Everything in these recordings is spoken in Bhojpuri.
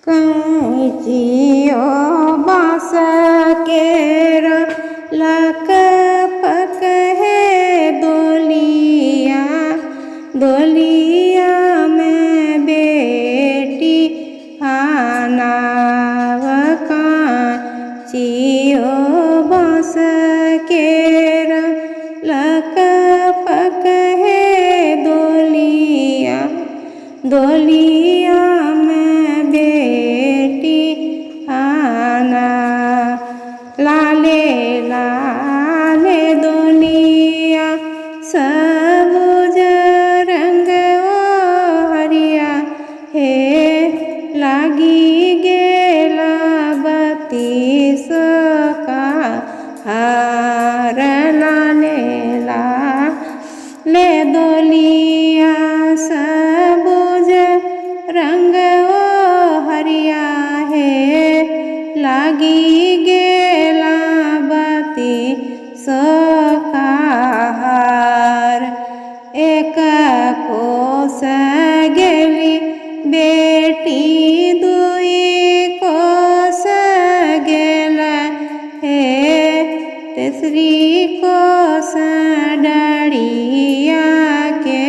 कैचियो बाँस केर लक पक है डोलिया, डोलिया में बेटी आनाव कैचियो बाँस केर लक पक है डोलिया, डोलिया में बेटी आना। लाले लाले डोलिया सबुज रंग हरिया हे लागी गेला बत्तीस का हार। लाले लाले डोलिया सबुज रंग हरिया है लागी गेला बत्तीस का हार। एक कोस गेली बेटी दुई कोस गेला है तीसरी कोस डरिया के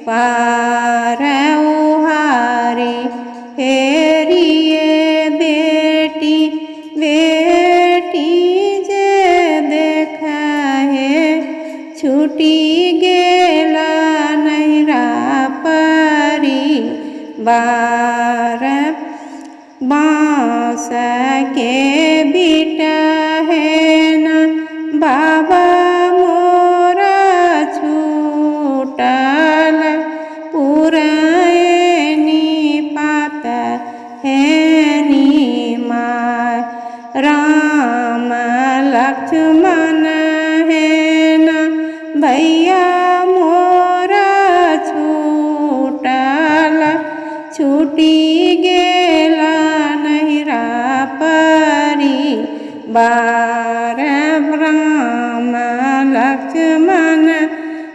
पार उहारी हेरिए बेटी, बेटी जे देखा है छूटी गेला नैरा परी बार। बाँस के बीटा है न बाबा मोरा छूटल, पुरैनी पात है नी माय। राम लक्ष्मण है न भैया मोरा छूटल, छूटी गेला नैरा परी बार। राम लक्ष्मण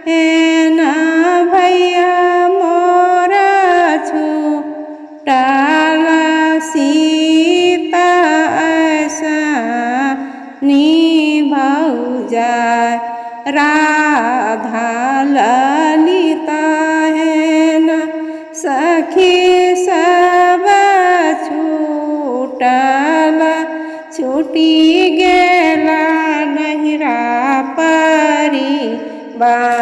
है न भैया मोरा छूटल, सीता ऐसा निभाऊ जाय। राधा ललिता है न सखी सब छूटल, छूटी गेला नैरा परी बार।